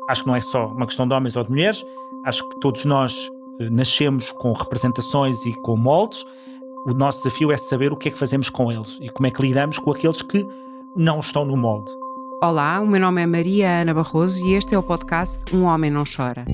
Acho que não é só uma questão de homens ou de mulheres, acho que todos nós nascemos com representações e com moldes. O nosso desafio é saber o que é que fazemos com eles e como é que lidamos com aqueles que não estão no molde. Olá, o meu nome é Maria Ana Barroso e este é o podcast Um Homem Não Chora.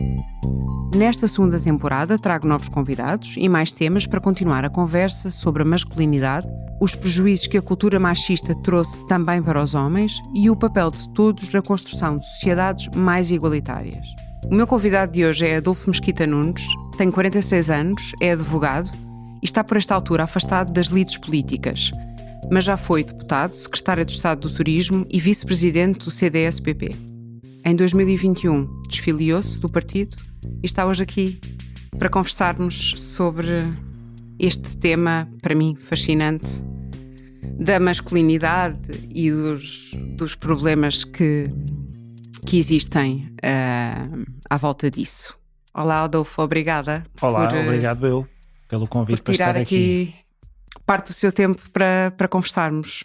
Nesta segunda temporada trago novos convidados e mais temas para continuar a conversa sobre a masculinidade, os prejuízos que a cultura machista trouxe também para os homens e o papel de todos na construção de sociedades mais igualitárias. O meu convidado de hoje é Adolfo Mesquita Nunes, tem 46 anos, é advogado e está por esta altura afastado das lides políticas, mas já foi deputado, secretário de Estado do Turismo e vice-presidente do CDS-PP. Em 2021 desfiliou-se do partido e está hoje aqui para conversarmos sobre este tema, para mim, fascinante, da masculinidade e dos problemas que existem à volta disso. Olá, Adolfo, obrigada. Olá, obrigado eu pelo convite por tirar para estar aqui parte do seu tempo para conversarmos.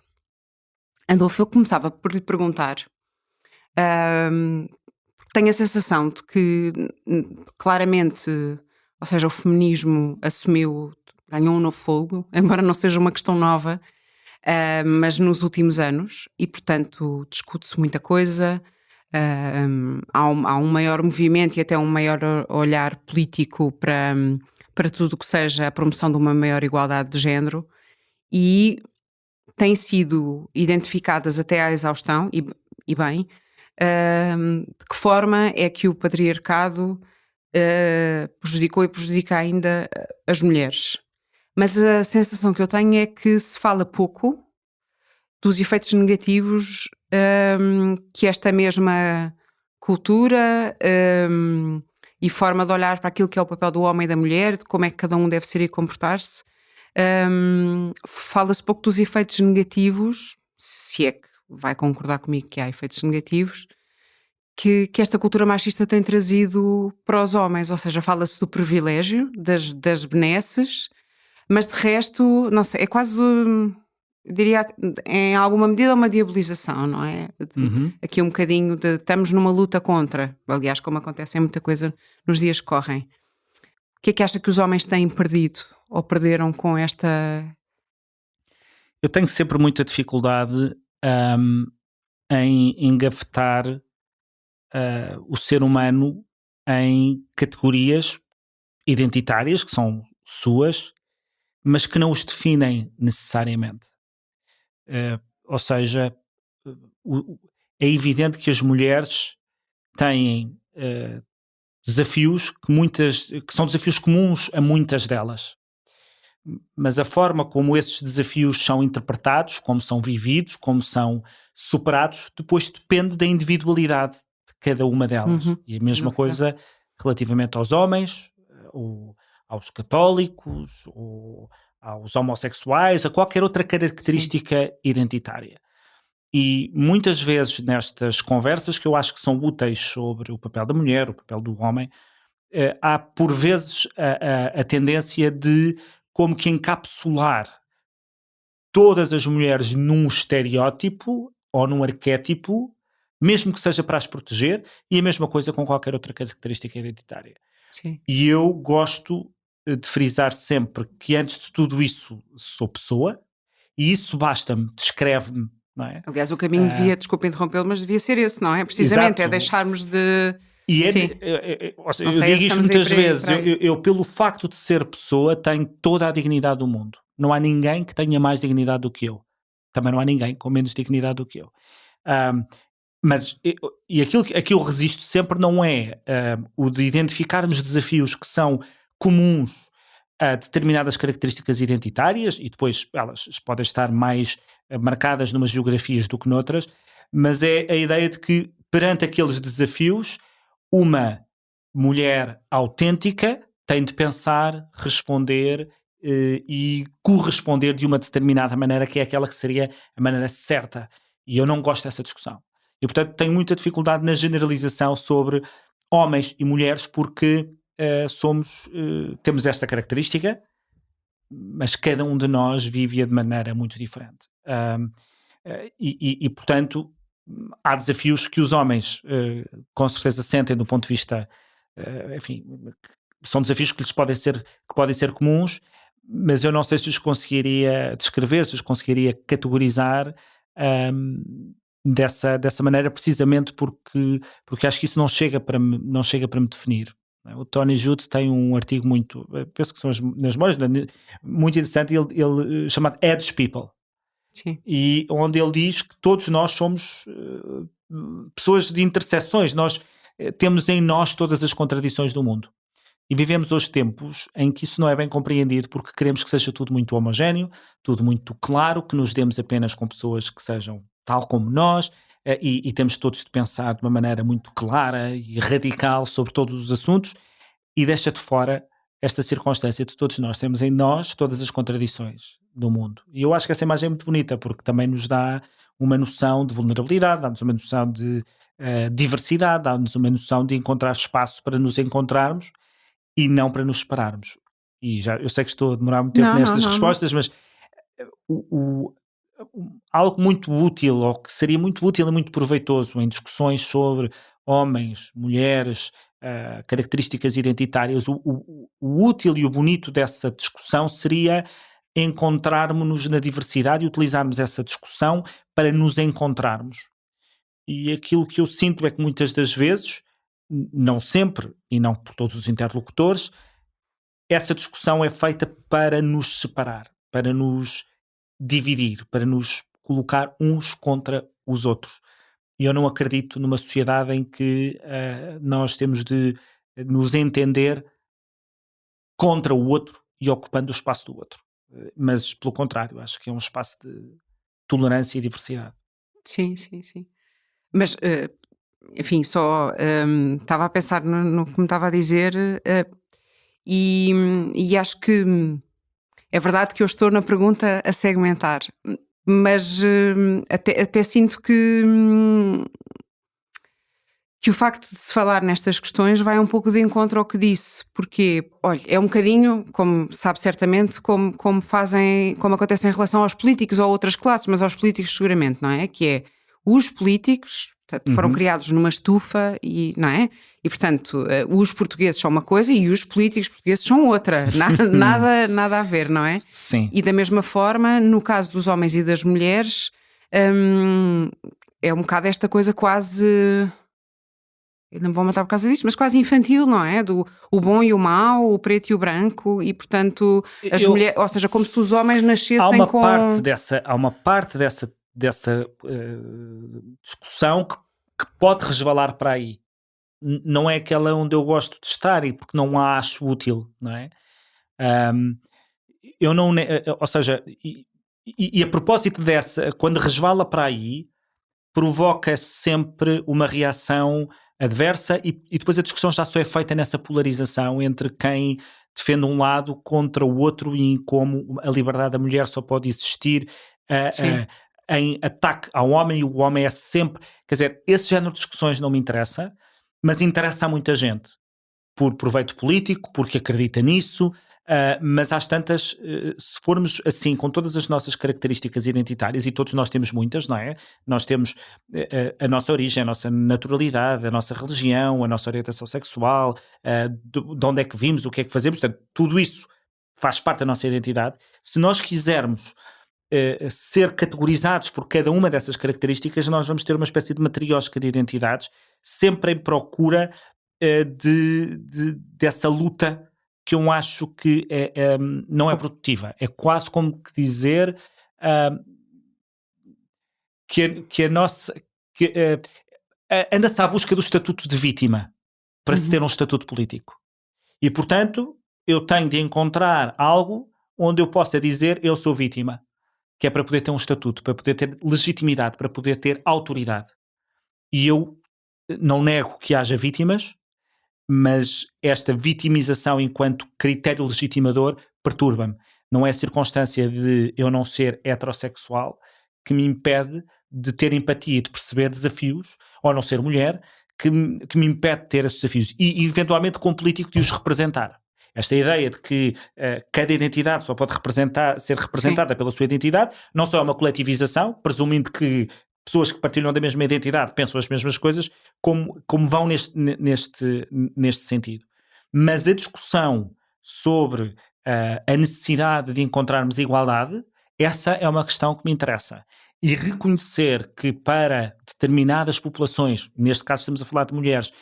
Adolfo, eu começava por lhe perguntar, tenho a sensação de que claramente, ou seja, o feminismo ganhou um novo fôlego, embora não seja uma questão nova, mas nos últimos anos, e portanto discute-se muita coisa, há um maior movimento e até um maior olhar político para tudo o que seja a promoção de uma maior igualdade de género, e têm sido identificadas até à exaustão, e bem, de que forma é que o patriarcado prejudicou e prejudica ainda as mulheres. Mas a sensação que eu tenho é que se fala pouco dos efeitos negativos que esta mesma cultura e forma de olhar para aquilo que é o papel do homem e da mulher, de como é que cada um deve ser e comportar-se, fala-se pouco dos efeitos negativos, se é que vai concordar comigo que há efeitos negativos, que esta cultura machista tem trazido para os homens, ou seja, fala-se do privilégio, das benesses, mas de resto, não sei, é quase, diria, em alguma medida uma diabolização, não é? Aqui um bocadinho de estamos numa luta contra, aliás, como acontece em muita coisa nos dias que correm. O que é que acha que os homens têm perdido ou perderam com esta... Eu tenho sempre muita dificuldade em engafetar o ser humano em categorias identitárias, que são suas, mas que não os definem necessariamente. Ou seja, é evidente que as mulheres têm desafios que são desafios comuns a muitas delas. Mas a forma como esses desafios são interpretados, como são vividos, como são superados, depois depende da individualidade de cada uma delas. E a mesma coisa relativamente aos homens, ou aos católicos, ou aos homossexuais, a qualquer outra característica identitária. E muitas vezes nestas conversas que eu acho que são úteis sobre o papel da mulher, o papel do homem, há por vezes a tendência de como que encapsular todas as mulheres num estereótipo ou num arquétipo, mesmo que seja para as proteger, e a mesma coisa com qualquer outra característica identitária. Sim. E eu gosto de frisar sempre que antes de tudo isso sou pessoa, e isso basta-me, descreve-me, não é? Aliás, o caminho desculpa interrompê-lo, mas devia ser esse, não é? Precisamente, exato. É deixarmos de... E eu digo isto muitas vezes, eu pelo facto de ser pessoa tenho toda a dignidade do mundo. Não há ninguém que tenha mais dignidade do que eu. Também não há ninguém com menos dignidade do que eu. Mas aquilo que eu resisto sempre não é o de identificarmos desafios que são comuns a determinadas características identitárias, e depois elas podem estar mais marcadas numas geografias do que noutras, mas é a ideia de que perante aqueles desafios uma mulher autêntica tem de pensar, responder e corresponder de uma determinada maneira, que é aquela que seria a maneira certa. E eu não gosto dessa discussão. E, portanto, tenho muita dificuldade na generalização sobre homens e mulheres, porque temos esta característica, mas cada um de nós vive-a de maneira muito diferente. E, portanto, há desafios que os homens com certeza sentem do ponto de vista, enfim, são desafios que podem ser comuns, mas eu não sei se os conseguiria descrever, se os conseguiria categorizar dessa maneira, precisamente porque acho que isso não chega para me definir. O Tony Judt tem um artigo penso que são nas memórias, muito interessante, ele chamado Edge People. Sim. E onde ele diz que todos nós somos pessoas de interseções, nós temos em nós todas as contradições do mundo. E vivemos hoje tempos em que isso não é bem compreendido, porque queremos que seja tudo muito homogéneo, tudo muito claro, que nos demos apenas com pessoas que sejam tal como nós, e temos todos de pensar de uma maneira muito clara e radical sobre todos os assuntos, e deixa de fora esta circunstância de todos nós temos em nós todas as contradições do mundo. E eu acho que essa imagem é muito bonita, porque também nos dá uma noção de vulnerabilidade, dá-nos uma noção de diversidade, dá-nos uma noção de encontrar espaço para nos encontrarmos e não para nos separarmos. E eu sei que estou a demorar muito tempo nestas respostas, mas algo muito útil, ou que seria muito útil e muito proveitoso em discussões sobre homens, mulheres, características identitárias, o útil e o bonito dessa discussão seria encontrarmos-nos na diversidade e utilizarmos essa discussão para nos encontrarmos. E aquilo que eu sinto é que muitas das vezes, não sempre e não por todos os interlocutores, essa discussão é feita para nos separar, para nos dividir, para nos colocar uns contra os outros. E eu não acredito numa sociedade em que nós temos de nos entender contra o outro e ocupando o espaço do outro. Mas, pelo contrário, acho que é um espaço de tolerância e diversidade. Sim, sim, sim. Mas, enfim, só estava a pensar no que me estava a dizer e acho que é verdade que eu estou na pergunta a segmentar, mas até sinto que o facto de se falar nestas questões vai um pouco de encontro ao que disse, porque, olha, é um bocadinho, como sabe certamente, como acontece em relação aos políticos ou a outras classes, mas aos políticos seguramente, não é? Que é, os políticos foram criados numa estufa, não é? E, portanto, os portugueses são uma coisa e os políticos portugueses são outra. Nada a ver, não é? Sim. E da mesma forma, no caso dos homens e das mulheres, é um bocado esta coisa quase... Eu não vou matar por causa disto, mas quase infantil, não é? O bom e o mau, o preto e o branco, e portanto, mulheres, ou seja, como se os homens nascessem há uma parte dessa discussão que pode resvalar para aí. Não é aquela onde eu gosto de estar e porque não a acho útil, não é? Eu não, ou seja, e a propósito dessa, quando resvala para aí, provoca sempre uma reação adversa e depois a discussão já só é feita nessa polarização entre quem defende um lado contra o outro e como a liberdade da mulher só pode existir em ataque ao homem, e o homem é sempre... Quer dizer, esse género de discussões não me interessa, mas interessa a muita gente. Por proveito político, porque acredita nisso, mas às tantas, se formos assim, com todas as nossas características identitárias, e todos nós temos muitas, não é? Nós temos a nossa origem, a nossa naturalidade, a nossa religião, a nossa orientação sexual, de onde é que vimos, o que é que fazemos, portanto, tudo isso faz parte da nossa identidade. Se nós quisermos ser categorizados por cada uma dessas características, nós vamos ter uma espécie de matriosca de identidades, sempre em procura dessa luta que eu acho que não é produtiva. É quase como que dizer que a nossa... anda-se à busca do estatuto de vítima para se ter um estatuto político. E, portanto, eu tenho de encontrar algo onde eu possa dizer eu sou vítima, que é para poder ter um estatuto, para poder ter legitimidade, para poder ter autoridade. E eu não nego que haja vítimas, mas esta vitimização enquanto critério legitimador perturba-me. Não é a circunstância de eu não ser heterossexual que me impede de ter empatia e de perceber desafios, ou não ser mulher, que me impede de ter esses desafios. E eventualmente com político de os representar. Esta ideia de que cada identidade só pode ser representada pela sua identidade, não só é uma coletivização, presumindo que pessoas que partilham da mesma identidade, pensam as mesmas coisas, como vão neste sentido. Mas a discussão sobre a necessidade de encontrarmos igualdade, essa é uma questão que me interessa. E reconhecer que para determinadas populações, neste caso estamos a falar de mulheres,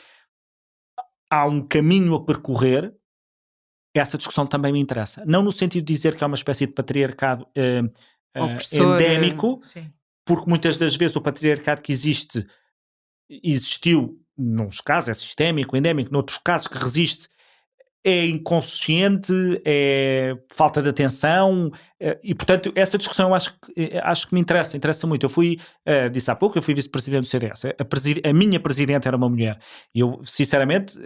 há um caminho a percorrer, essa discussão também me interessa. Não no sentido de dizer que há uma espécie de patriarcado Opressor, endémico, sim. porque muitas das vezes o patriarcado que existiu, nos casos é sistémico, endémico, noutros casos que resiste, é inconsciente, é falta de atenção, e portanto essa discussão acho que me interessa muito. Eu fui, disse há pouco, eu fui vice-presidente do CDS, a minha presidente era uma mulher, e eu sinceramente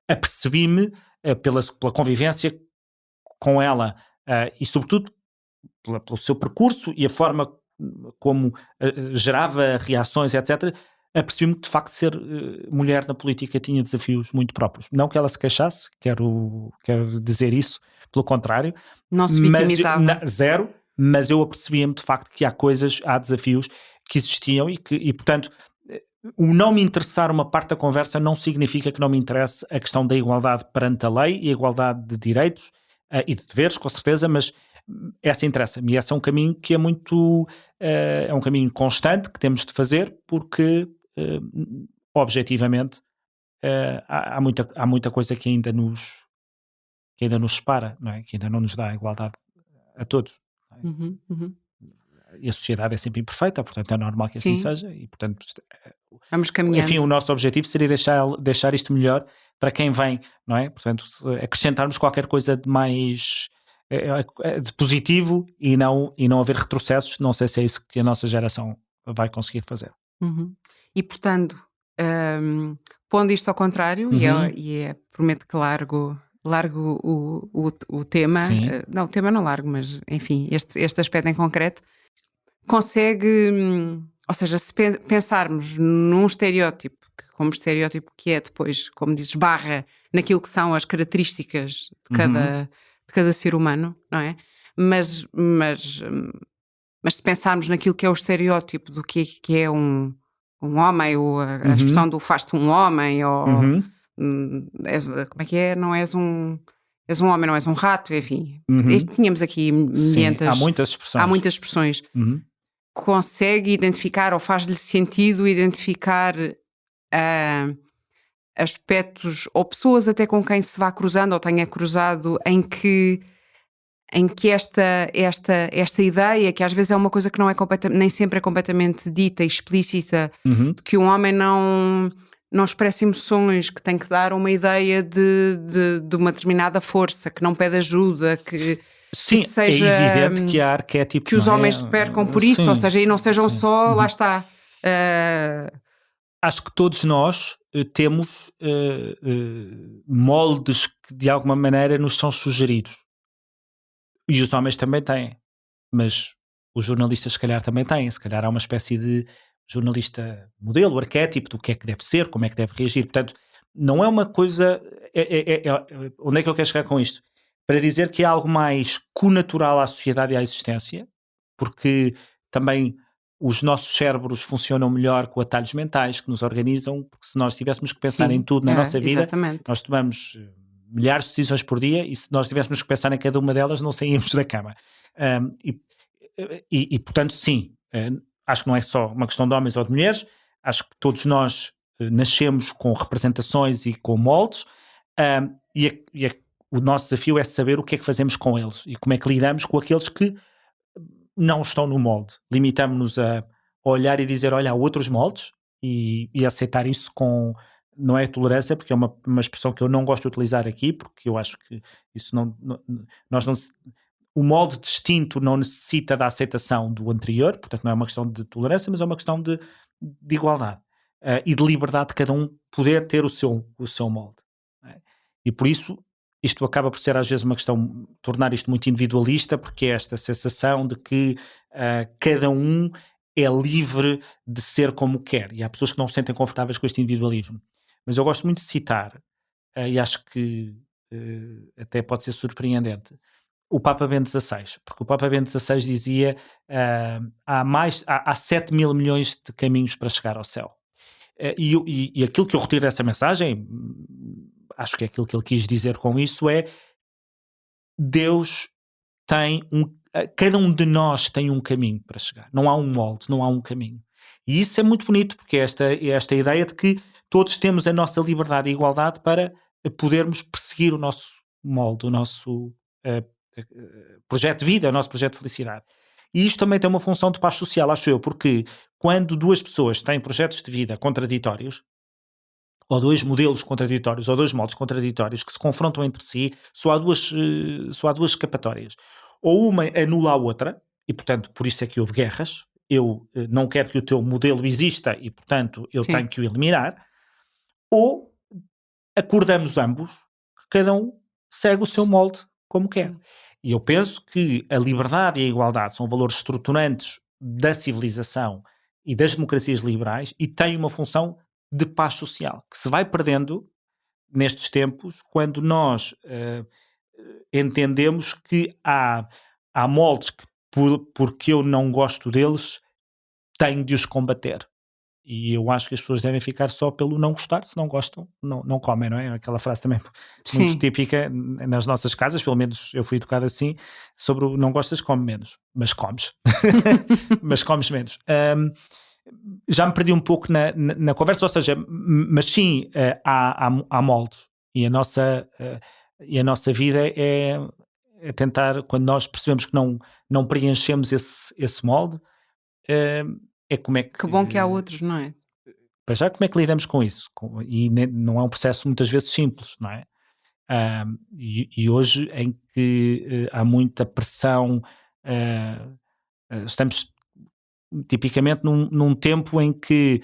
apercebi-me pela convivência com ela, e sobretudo pelo seu percurso e a forma como gerava reações, etc., apercebi-me que de facto ser mulher na política tinha desafios muito próprios. Não que ela se queixasse, quero dizer isso, pelo contrário. Não se vitimizava. Zero, mas eu apercebia-me de facto que há desafios que existiam e portanto, o não me interessar uma parte da conversa não significa que não me interesse a questão da igualdade perante a lei e a igualdade de direitos e de deveres, com certeza, mas essa interessa-me e esse é um caminho que é um caminho constante que temos de fazer porque objetivamente há muita coisa que ainda nos separa, não é? Que ainda não nos dá a igualdade a todos, não é? Uhum. E a sociedade é sempre imperfeita, portanto é normal que assim Sim. seja e portanto Vamos caminhando. enfim, o nosso objetivo seria deixar isto melhor para quem vem, não é? Portanto, acrescentarmos qualquer coisa de mais de positivo e não haver retrocessos. Não sei se é isso que a nossa geração vai conseguir fazer. Uhum. E portanto, pondo isto ao contrário, prometo que largo o tema, Sim. não, o tema não largo, mas enfim, este aspecto em concreto, consegue, ou seja, se pensarmos num estereótipo, como estereótipo que é depois, como dizes, barra naquilo que são as características de cada ser humano, não é? Mas se pensarmos naquilo que é o estereótipo do que é um homem, ou a expressão do faz-te um homem, ou como é que é? Não és um homem, não és um rato, enfim. Tínhamos aqui há muitas expressões. Consegue identificar, ou faz-lhe sentido identificar aspectos ou pessoas até com quem se vá cruzando ou tenha cruzado em que esta ideia, que às vezes é uma coisa que não é nem sempre é completamente dita e explícita, de que um homem não expressa emoções, que tem que dar uma ideia de uma determinada força, que não pede ajuda, que sim, seja, é evidente que há arquétipos, que os homens se percam por isso, ou seja, e não sejam só, lá está. Acho que todos nós temos moldes que de alguma maneira nos são sugeridos. E os homens também têm, mas os jornalistas se calhar também têm, se calhar há uma espécie de jornalista modelo, arquétipo do que é que deve ser, como é que deve reagir, portanto não é uma coisa, onde é que eu quero chegar com isto? Para dizer que é algo mais connatural à sociedade e à existência, porque também os nossos cérebros funcionam melhor com atalhos mentais que nos organizam, porque se nós tivéssemos que pensar em tudo na nossa vida, exatamente. Nós tomamos milhares de decisões por dia e se nós tivéssemos que pensar em cada uma delas não saímos da cama. E portanto sim, acho que não é só uma questão de homens ou de mulheres, acho que todos nós nascemos com representações e com moldes o nosso desafio é saber o que é que fazemos com eles e como é que lidamos com aqueles que não estão no molde. Limitamos-nos a olhar e dizer, olha, há outros moldes e aceitar isso com... Não é tolerância, porque é uma expressão que eu não gosto de utilizar aqui, porque eu acho que isso o molde distinto não necessita da aceitação do anterior, portanto não é uma questão de tolerância, mas é uma questão de igualdade e de liberdade de cada um poder ter o seu molde. É? E por isso isto acaba por ser às vezes uma questão, tornar isto muito individualista, porque é esta sensação de que cada um é livre de ser como quer, e há pessoas que não se sentem confortáveis com este individualismo. Mas eu gosto muito de citar, e acho que até pode ser surpreendente, o Papa Bento XVI, porque o Papa Bento XVI dizia há 7 mil milhões de caminhos para chegar ao céu. E aquilo que eu retiro dessa mensagem, acho que é aquilo que ele quis dizer com isso, é Deus tem cada um de nós tem um caminho para chegar. Não há um molde, não há um caminho. E isso é muito bonito, porque esta ideia de que todos temos a nossa liberdade e igualdade para podermos perseguir o nosso molde, o nosso projeto de vida, o nosso projeto de felicidade. E isto também tem uma função de paz social, acho eu, porque quando duas pessoas têm projetos de vida contraditórios, ou dois modelos contraditórios, ou dois modos contraditórios que se confrontam entre si, só há duas escapatórias. Ou uma anula a outra, e portanto por isso é que houve guerras. Eu não quero que o teu modelo exista e portanto eu Sim. tenho que o eliminar. Ou acordamos ambos que cada um segue o seu molde como quer. E eu penso que a liberdade e a igualdade são valores estruturantes da civilização e das democracias liberais e têm uma função de paz social, que se vai perdendo nestes tempos quando nós entendemos que há moldes que, porque eu não gosto deles, tenho de os combater. E eu acho que as pessoas devem ficar só pelo não gostar, se não gostam, não comem, não é? Aquela frase também muito típica nas nossas casas, pelo menos eu fui educado assim, sobre o não gostas, come menos, mas comes. Mas comes menos. Já me perdi um pouco na conversa, ou seja, mas sim, há moldes e a nossa vida é tentar, quando nós percebemos que não preenchemos esse molde, é como é Que bom que há outros, não é? Para já, como é que lidamos com isso? E não é um processo muitas vezes simples, não é? E hoje em que há muita pressão, estamos tipicamente num tempo em que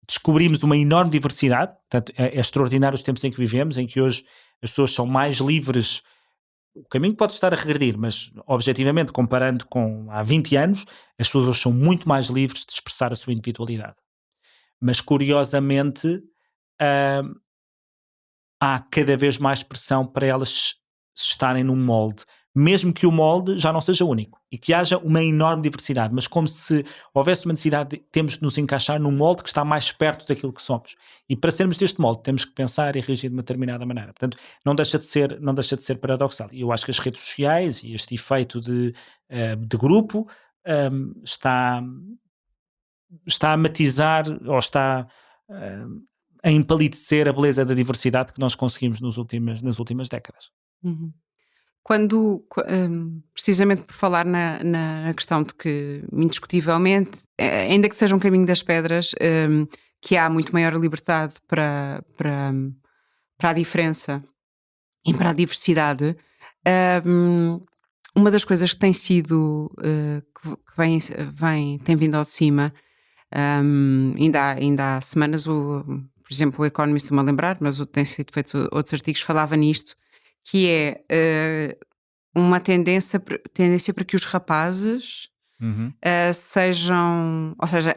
descobrimos uma enorme diversidade, portanto é extraordinário os tempos em que vivemos, em que hoje as pessoas são mais livres. O caminho pode estar a regredir, mas objetivamente, comparando com há 20 anos, as pessoas hoje são muito mais livres de expressar a sua individualidade. Mas curiosamente há cada vez mais pressão para elas estarem num molde, mesmo que o molde já não seja único e que haja uma enorme diversidade, mas como se houvesse uma necessidade de temos de nos encaixar num molde que está mais perto daquilo que somos. E para sermos deste molde temos que pensar e reagir de uma determinada maneira. Portanto, não deixa de ser paradoxal. E eu acho que as redes sociais e este efeito de grupo está a matizar ou está a empalidecer a beleza da diversidade que nós conseguimos nas últimas décadas. Uhum. Precisamente por falar na questão de que, indiscutivelmente, ainda que seja um caminho das pedras, que há muito maior liberdade para a diferença e para a diversidade, uma das coisas que tem sido, que tem vindo ao de cima, ainda há semanas, por exemplo, o Economist, estou-me a lembrar, mas tem sido feito outros artigos, falava nisto, que é uma tendência para que os rapazes sejam, ou seja,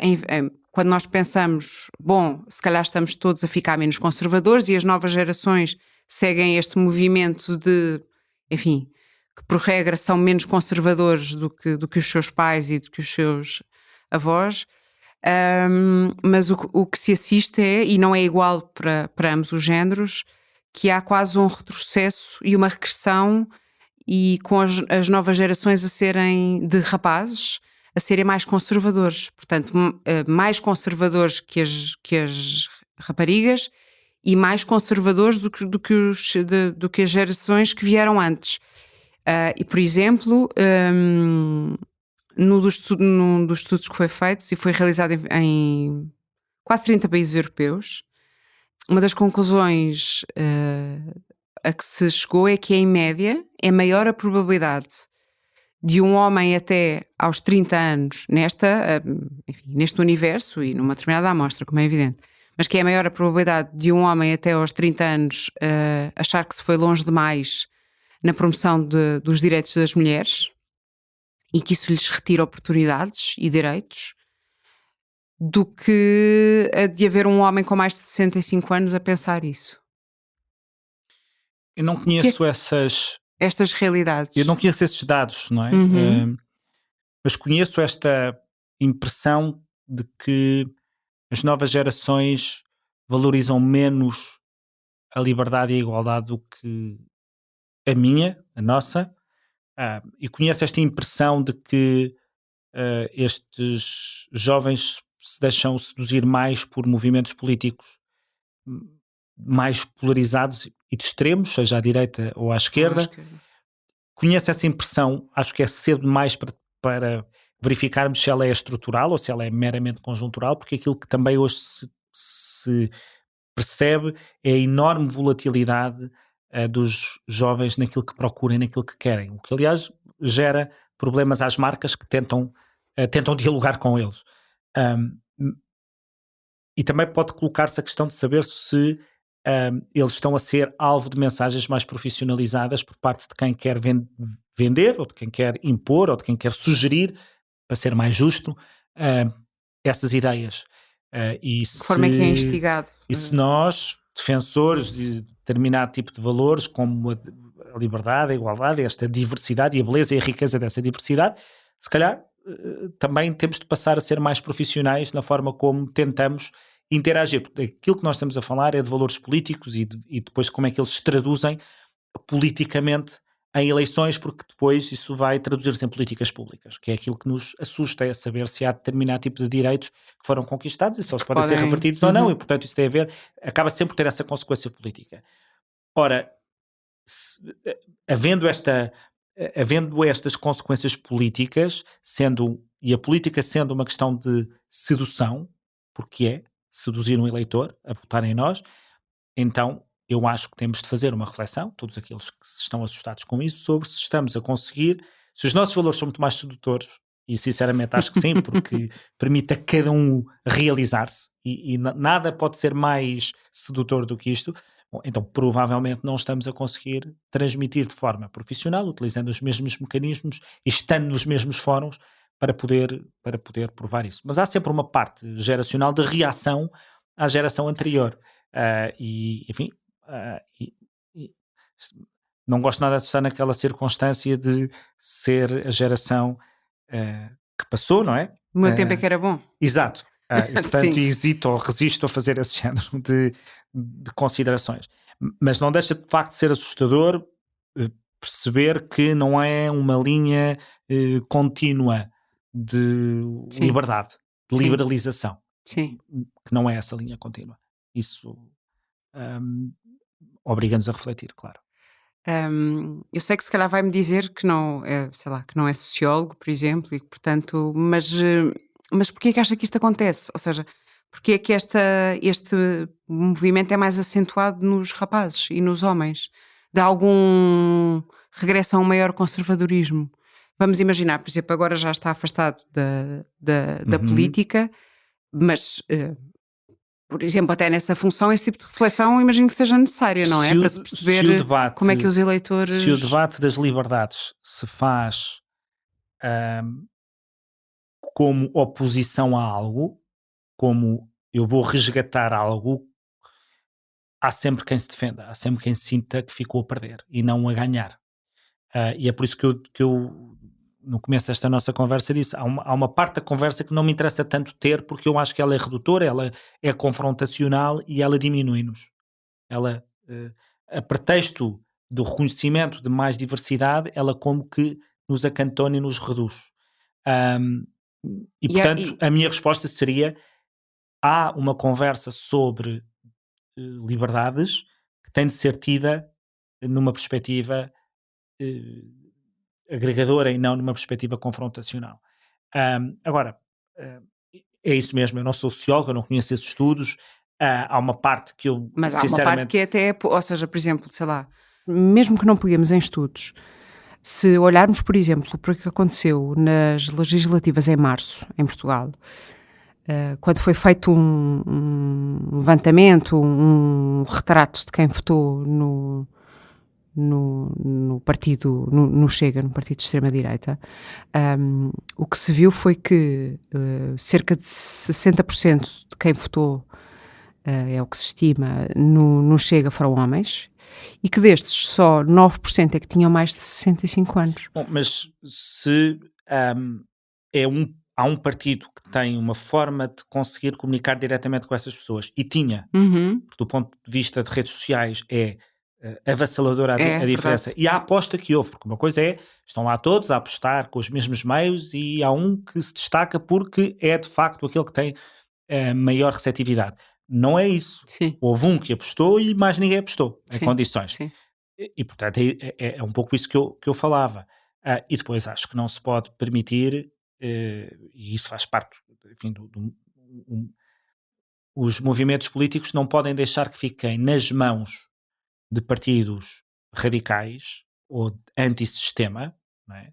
quando nós pensamos, bom, se calhar estamos todos a ficar menos conservadores e as novas gerações seguem este movimento de, enfim, que por regra são menos conservadores do que os seus pais e do que os seus avós, mas o que se assiste e não é igual para ambos os géneros, que há quase um retrocesso e uma regressão, e com as novas gerações de rapazes a serem mais conservadores, portanto mais conservadores que as raparigas e mais conservadores do que as gerações que vieram antes. E por exemplo, num dos estudos que foi feito e foi realizado em quase 30 países europeus, uma das conclusões a que se chegou é que, em média, é maior a probabilidade de um homem até aos 30 anos neste universo e numa determinada amostra, como é evidente, mas que é maior a probabilidade de um homem até aos 30 anos achar que se foi longe demais na promoção dos direitos das mulheres e que isso lhes retira oportunidades e direitos, do que de haver um homem com mais de 65 anos a pensar isso. Eu não conheço essas estas realidades. Eu não conheço esses dados, não é? Mas conheço esta impressão de que as novas gerações valorizam menos a liberdade e a igualdade do que a nossa, e conheço esta impressão de que estes jovens se deixam seduzir mais por movimentos políticos mais polarizados e de extremos, seja à direita ou à esquerda. Conheço essa impressão, acho que é cedo demais para verificarmos se ela é estrutural ou se ela é meramente conjuntural, porque aquilo que também hoje se percebe é a enorme volatilidade dos jovens naquilo que procuram e naquilo que querem, o que aliás gera problemas às marcas que tentam dialogar com eles. E também pode colocar-se a questão de saber se eles estão a ser alvo de mensagens mais profissionalizadas por parte de quem quer vender, ou de quem quer impor, ou de quem quer sugerir, para ser mais justo, essas ideias. De que forma é que é instigado? E se nós, defensores de determinado tipo de valores, como a liberdade, a igualdade, esta diversidade e a beleza e a riqueza dessa diversidade, se calhar também temos de passar a ser mais profissionais na forma como tentamos interagir, porque aquilo que nós estamos a falar é de valores políticos e depois como é que eles se traduzem politicamente em eleições, porque depois isso vai traduzir-se em políticas públicas, que é aquilo que nos assusta, é saber se há determinado tipo de direitos que foram conquistados e se eles podem ser revertidos ou não, e portanto isso tem a ver, acaba sempre por ter essa consequência política. Ora, havendo estas consequências políticas, e a política sendo uma questão de sedução, porque é seduzir um eleitor a votar em nós, então eu acho que temos de fazer uma reflexão, todos aqueles que estão assustados com isso, sobre se estamos a conseguir, se os nossos valores são muito mais sedutores, e sinceramente acho que sim, porque permite a cada um realizar-se, e nada pode ser mais sedutor do que isto. Bom, então provavelmente não estamos a conseguir transmitir de forma profissional, utilizando os mesmos mecanismos e estando nos mesmos fóruns para poder provar isso. Mas há sempre uma parte geracional de reação à geração anterior. Enfim, não gosto nada de estar naquela circunstância de ser a geração que passou, não é? O meu tempo é que era bom. Exato. E portanto hesito ou resisto a fazer esse género de considerações. Mas não deixa de facto de ser assustador perceber que não é uma linha contínua de liberdade, de liberalização. Sim. Que não é essa linha contínua. Isso obriga-nos a refletir, claro. Eu sei que se calhar vai-me dizer que não é, sei lá, que não é sociólogo, por exemplo, e portanto, mas porquê é que acha que isto acontece? Ou seja, porquê é que este movimento é mais acentuado nos rapazes e nos homens? Dá algum regresso a um maior conservadorismo? Vamos imaginar, por exemplo, agora já está afastado da política, mas, por exemplo, até nessa função, esse tipo de reflexão imagino que seja necessária, não é? Para se perceber como é que os eleitores... Se o debate das liberdades se faz como oposição a algo, como eu vou resgatar algo, há sempre quem se defenda, há sempre quem sinta que ficou a perder e não a ganhar. E é por isso que eu no começo desta nossa conversa disse, há uma parte da conversa que não me interessa tanto ter, porque eu acho que ela é redutora, ela é confrontacional e ela diminui-nos. Ela, a pretexto do reconhecimento de mais diversidade, ela como que nos acantona e nos reduz. Portanto, a minha resposta seria, há uma conversa sobre liberdades que tem de ser tida numa perspectiva agregadora e não numa perspectiva confrontacional. Agora, é isso mesmo, eu não sou sociólogo, eu não conheço esses estudos, há uma parte que eu Mas há uma parte que é até, ou seja, por exemplo, sei lá, mesmo que não peguemos em estudos, se olharmos, por exemplo, para o que aconteceu nas legislativas em março, em Portugal, quando foi feito um levantamento, um retrato de quem votou no partido, no Chega, no partido de extrema-direita, o que se viu foi que cerca de 60% de quem votou é o que se estima, no Chega foram homens, e que destes só 9% é que tinham mais de 65 anos. Bom, mas se há um partido que tem uma forma de conseguir comunicar diretamente com essas pessoas e tinha, Uhum. do ponto de vista de redes sociais, é avassaladora É a diferença. verdade. E a aposta que houve, porque uma coisa é, estão lá todos a apostar com os mesmos meios e há um que se destaca porque é de facto aquele que tem maior receptividade. Não é isso. Sim, Houve um que apostou e mais ninguém apostou em sim, condições. sim. Portanto, é um pouco isso que eu falava. E depois acho que não se pode permitir, e isso faz parte, enfim, um- os movimentos políticos não podem deixar que fiquem nas mãos de partidos radicais ou antissistema, não é?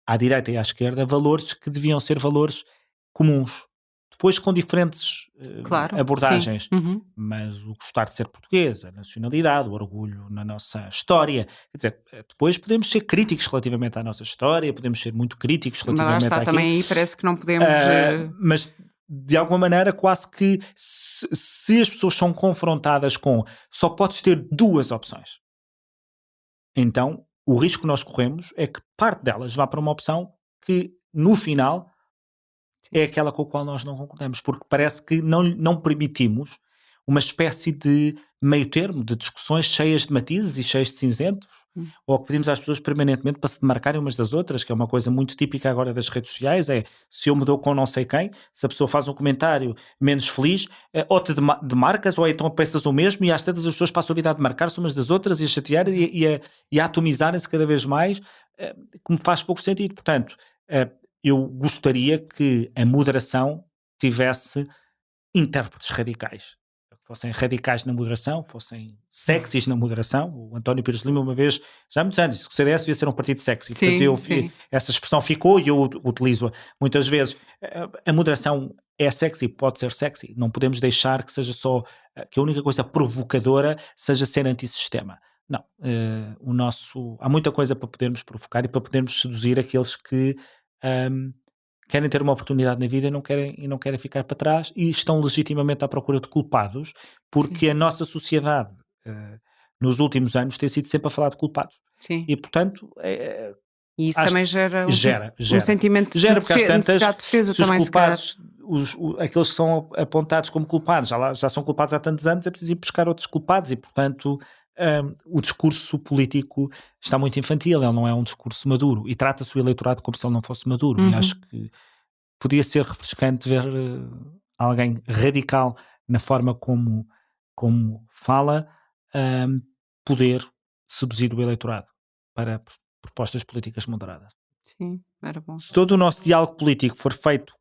À direita e à esquerda, valores que deviam ser valores comuns. Depois com diferentes Claro, sim. abordagens, Uhum. mas o gostar de ser português, a nacionalidade, o orgulho na nossa história, quer dizer, depois podemos ser críticos relativamente à nossa história, podemos ser muito críticos Mas lá relativamente está, àquilo, também aí parece que não podemos. mas de alguma maneira quase que se as pessoas são confrontadas com só podes ter duas opções, então o risco que nós corremos é que parte delas vá para uma opção que no final é Sim, aquela com a qual nós não concordamos, porque parece que não permitimos uma espécie de meio termo, de discussões cheias de matizes e cheias de cinzentos, hum, ou que pedimos às pessoas permanentemente para se demarcarem umas das outras, que é uma coisa muito típica agora das redes sociais, é se eu me dou com não sei quem, se a pessoa faz um comentário menos feliz, ou te demarcas, ou então pensas o mesmo, e às tantas as pessoas passam a vida a demarcar-se umas das outras e a chatear exato. e a atomizarem-se cada vez mais, que me faz pouco sentido. Portanto, eh, eu gostaria que a moderação tivesse intérpretes radicais. Que fossem radicais na moderação, fossem sexys na moderação. O António Pires Lima, uma vez, já há muitos anos, disse que o CDS devia ser um partido sexy. Portanto, Sim, sim. essa expressão ficou e eu utilizo-a muitas vezes. A moderação é sexy, pode ser sexy. Não podemos deixar que seja só, que a única coisa provocadora seja ser antissistema. Não, há muita coisa para podermos provocar e para podermos seduzir aqueles que ahm, querem ter uma oportunidade na vida e não querem ficar para trás e estão legitimamente à procura de culpados, Sim, porque a nossa sociedade, nos últimos anos, tem sido sempre a falar de culpados. sim. E, portanto, E isso acho também que gera gera, um gera. sentimento de Gera porque às tantas, necessidade de defesa se os também, se calhar. culpados, aqueles que são apontados como culpados, já são culpados há tantos anos, é preciso ir buscar outros culpados e, portanto, o discurso político está muito infantil, ele não é um discurso maduro e trata-se o eleitorado como se ele não fosse maduro e acho Uhum. que podia ser refrescante ver alguém radical na forma como fala, hum, poder seduzir o eleitorado para propostas políticas moderadas. Sim, era bom. Se todo o nosso diálogo político for feito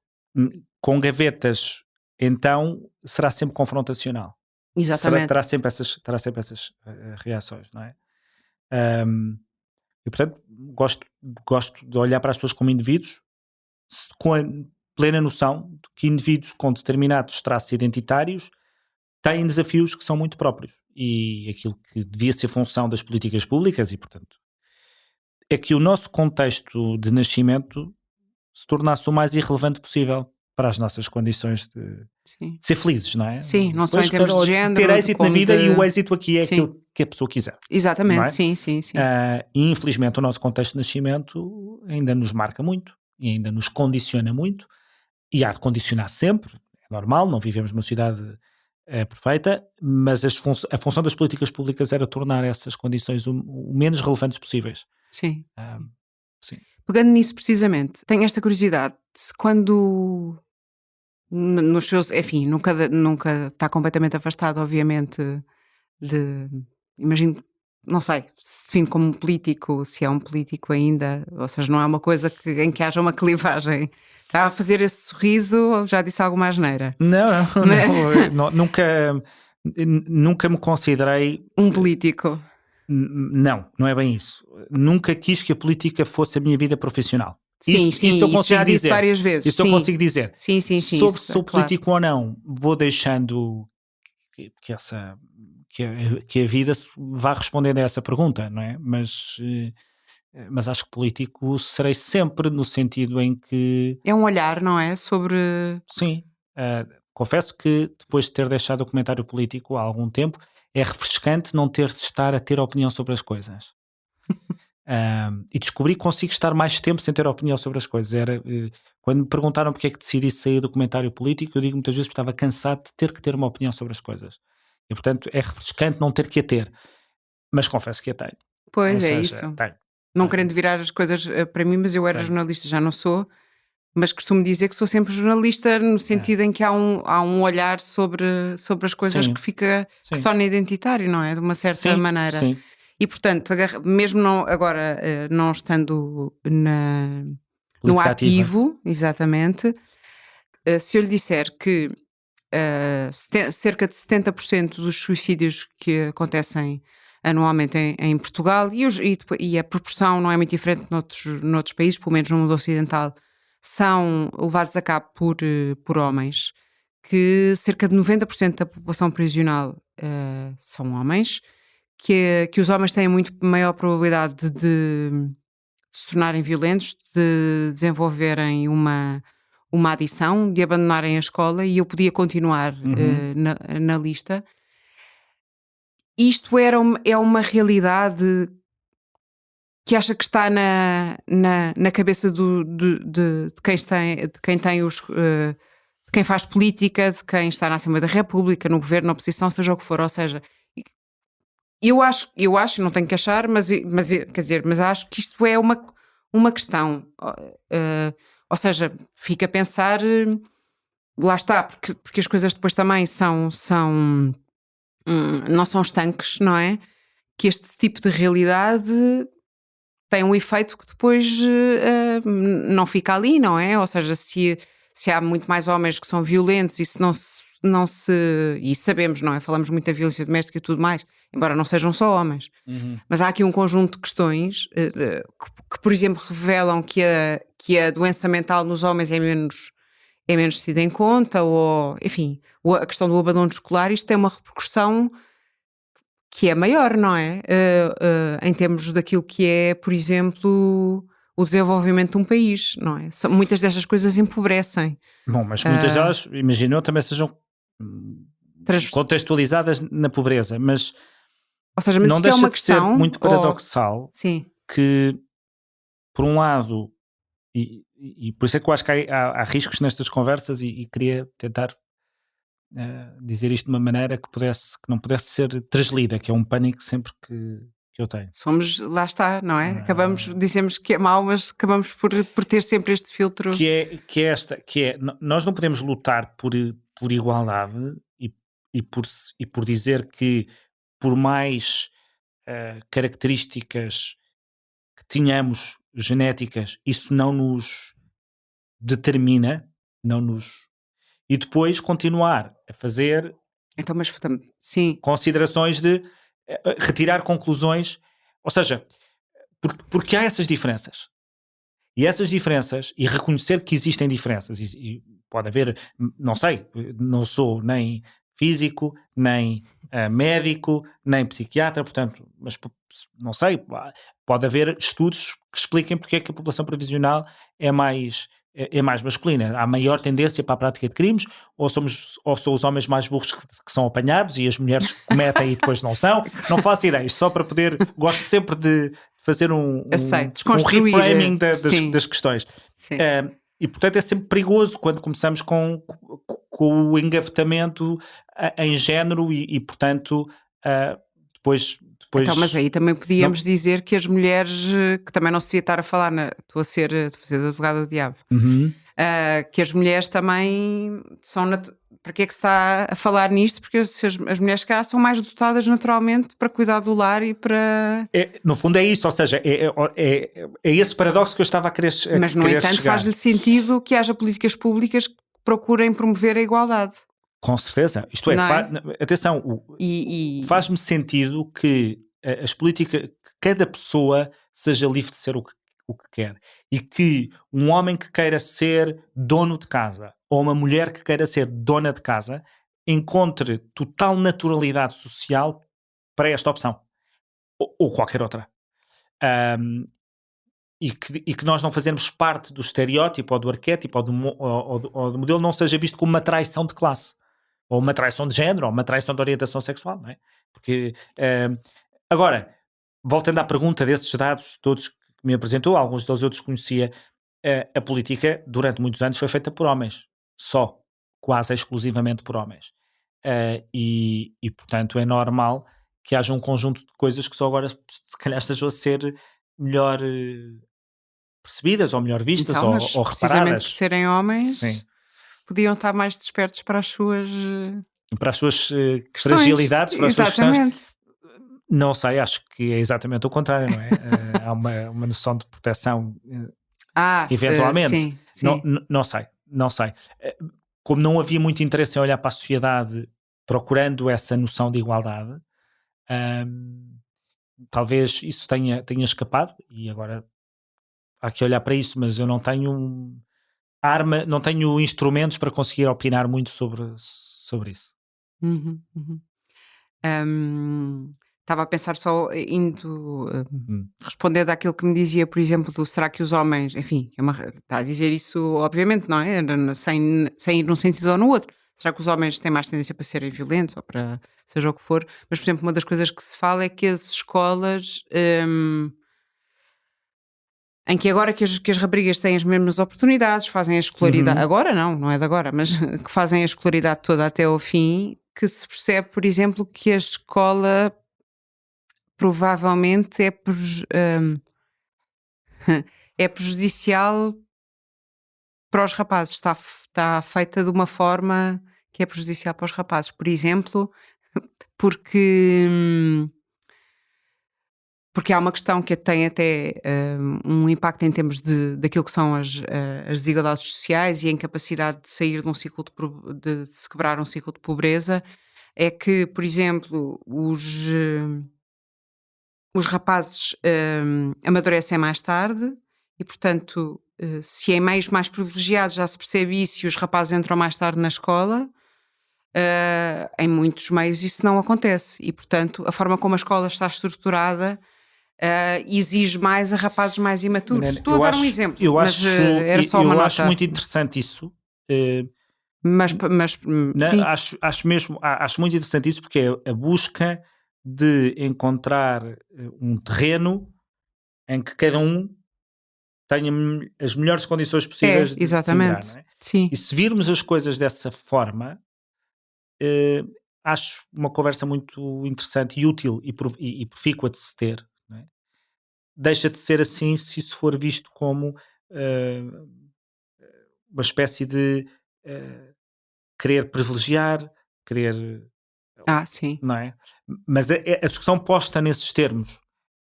com gavetas, então será sempre confrontacional. Exatamente. Terá sempre essas reações, não é? Hum, e portanto, gosto de olhar para as pessoas como indivíduos, com a plena noção de que indivíduos com determinados traços identitários têm desafios que são muito próprios. E aquilo que devia ser função das políticas públicas, e portanto, é que o nosso contexto de nascimento se tornasse o mais irrelevante possível para as nossas condições de Sim. ser felizes, não é? Sim, não só em Depois, termos de ter género, êxito na como vida e o de. êxito aqui é Sim, aquilo que a pessoa quiser, não exatamente, é? sim, sim, sim. E infelizmente o nosso contexto de nascimento ainda nos marca muito e ainda nos condiciona muito e há de condicionar sempre, é normal, não vivemos numa sociedade perfeita, mas a função das políticas públicas era tornar essas condições o menos relevantes possíveis. Sim, Ah, sim. sim. Pegando nisso precisamente, tenho esta curiosidade, se quando nos seus, enfim, nunca está completamente afastado, obviamente, de, imagino, não sei, se define como um político, se é um político ainda, ou seja, não é uma coisa em que haja uma clivagem. Está a fazer esse sorriso, já disse alguma asneira. Não, não, Mas- não, nunca me considerei. um político. Não é bem isso. Nunca quis que a política fosse a minha vida profissional. Sim, Isso eu sim, isso já consigo disse dizer. várias vezes, Isso eu sim. consigo dizer. Sim, sim, sim, Sobre se isso, sou claro. político ou não, vou deixando que a vida vá respondendo a essa pergunta, não é? Mas acho que político serei sempre no sentido em que, É um olhar, não é? Sobre. sim, confesso que depois de ter deixado o comentário político há algum tempo, é refrescante não ter de estar a ter opinião sobre as coisas. E descobri que consigo estar mais tempo sem ter opinião sobre as coisas. Quando me perguntaram porque é que decidi sair do comentário político, eu digo muitas vezes que estava cansado de ter que ter uma opinião sobre as coisas. E portanto é refrescante não ter que a ter. Mas confesso que a tenho. Pois Ou é seja, isso. tenho. Não querendo virar as coisas para mim, mas eu era jornalista, já não sou. Mas costumo dizer que sou sempre jornalista no sentido em que há um olhar sobre as coisas Sim, que se sim. torna identitário, não é? De uma certa Sim, maneira. sim. E portanto, mesmo agora não estando no Política ativa. ativo, exatamente, se eu lhe disser que cerca de 70% dos suicídios que acontecem anualmente em Portugal e a proporção não é muito diferente noutros países, pelo menos no mundo ocidental, são levados a cabo por homens, que cerca de 90% da população prisional são homens, que os homens têm muito maior probabilidade de se tornarem violentos, de desenvolverem uma adição, de abandonarem a escola, e eu podia continuar na lista. Isto é uma realidade que acha que está na cabeça de quem tem os de quem faz política, de quem está na Assembleia da República, no governo, na oposição, seja o que for. Ou seja, eu acho, não tenho que achar, mas acho que isto é uma questão. Ou seja, fica a pensar, lá está, porque as coisas depois também não são estanques, não é? Que este tipo de realidade tem um efeito que depois não fica ali, não é? Ou seja, se há muito mais homens que são violentos e se não se e sabemos, não é? Falamos muito da violência doméstica e tudo mais, embora não sejam só homens. Mas há aqui um conjunto de questões que, por exemplo, revelam que a doença mental nos homens é menos tida em conta, ou, enfim, a questão do abandono escolar, isto tem uma repercussão que é maior, não é? Em termos daquilo que é, por exemplo, o desenvolvimento de um país, não é? Muitas destas coisas empobrecem. Bom, mas muitas delas, imagino eu, também sejam contextualizadas na pobreza, mas ou seja, mas não isto é deixa uma de ser questão, muito paradoxal sim. que, por um lado, e por isso é que eu acho que há riscos nestas conversas e queria tentar dizer isto de uma maneira que não pudesse ser translida, que é um pânico sempre que eu tenho. Lá está, não é? Dizemos que é mau, mas acabamos por ter sempre este filtro. Nós não podemos lutar por igualdade e por dizer que por mais características que tenhamos genéticas, isso não nos determina, e depois continuar a fazer Então, mas sim, considerações de retirar conclusões, ou seja, porque há essas diferenças. E essas diferenças, e reconhecer que existem diferenças, e pode haver, não sei, não sou nem físico, nem médico, nem psiquiatra, portanto, mas não sei, pode haver estudos que expliquem porque é que a população previsional é mais masculina. Há maior tendência para a prática de crimes, ou são os homens mais burros que são apanhados e as mulheres cometem e depois não são. Não faço ideia, só para poder, gosto sempre de fazer um reframing das questões. E portanto é sempre perigoso quando começamos com o engavetamento em género e portanto depois... Então, mas aí também podíamos dizer que as mulheres, que também não se devia estar a falar, estou a fazer de advogada do diabo, que as mulheres também são... Para que é que se está a falar nisto? Porque as mulheres cá são mais dotadas naturalmente para cuidar do lar e para... no fundo é isso, ou seja, é esse paradoxo que eu estava a querer chegar. Mas, no entanto, faz-lhe sentido que haja políticas públicas que procurem promover a igualdade. Com certeza. Isto atenção, faz-me sentido que as políticas, que cada pessoa seja livre de ser o que quer. E que um homem que queira ser dono de casa ou uma mulher que queira ser dona de casa encontre total naturalidade social para esta opção. Ou qualquer outra. e que nós não fazemos parte do estereótipo ou do arquétipo ou do modelo não seja visto como uma traição de classe, ou uma traição de género, ou uma traição de orientação sexual, não é? Porque, agora, voltando à pergunta desses dados todos que me apresentou, alguns deles eu desconhecia, a política durante muitos anos foi feita por homens, só, quase exclusivamente por homens. Portanto é normal que haja um conjunto de coisas que só agora se calhar estejam a ser melhor percebidas ou melhor vistas Então, mas ou precisamente por reparadas. serem homens, Sim. podiam estar mais despertos para as suas Para as suas questões. fragilidades, para as suas questões, Exatamente. não sei, acho que é exatamente o contrário, não é? Há uma noção de proteção, eventualmente. Sim, Não, sim. não sei, não sei. Como não havia muito interesse em olhar para a sociedade procurando essa noção de igualdade, hum, talvez isso tenha escapado e agora há que olhar para isso, mas eu não tenho arma, não tenho instrumentos para conseguir opinar muito sobre isso. Uhum, uhum. Estava a pensar só indo Hum. respondendo àquilo que me dizia, por exemplo, do será que os homens, enfim, está a dizer isso, obviamente, não é? Sem ir num sentido ou no outro. Será que os homens têm mais tendência para serem violentos ou para seja o que for? Mas, por exemplo, uma das coisas que se fala é que as escolas em que agora que as raparigas têm as mesmas oportunidades, fazem a escolaridade, Uhum. agora não é de agora, mas que fazem a escolaridade toda até ao fim, que se percebe, por exemplo, que a escola provavelmente é prejudicial para os rapazes, está feita de uma forma que é prejudicial para os rapazes. Por exemplo, porque, porque há uma questão que tem até um impacto em termos daquilo que são as desigualdades sociais e a incapacidade de sair de um ciclo de se quebrar um ciclo de pobreza, é que, por exemplo, os rapazes amadurecem mais tarde e, portanto, se em meios mais privilegiados já se percebe isso e os rapazes entram mais tarde na escola, em muitos meios isso não acontece e, portanto, a forma como a escola está estruturada exige mais a rapazes mais imaturos. Mariana, Estou a dar um exemplo, eu mas acho, era só uma eu acho nota. muito interessante isso. eh, Mas né? sim, Acho muito interessante isso porque é a busca de encontrar um terreno em que cada um tenha as melhores condições possíveis de se ingrar, não exatamente. é? Sim. E se virmos as coisas dessa forma, eh, acho uma conversa muito interessante e útil e profícua de se ter. Não é? Deixa de ser assim se isso for visto como eh, uma espécie de eh, querer privilegiar, querer, Sim. não é? Mas a discussão posta nesses termos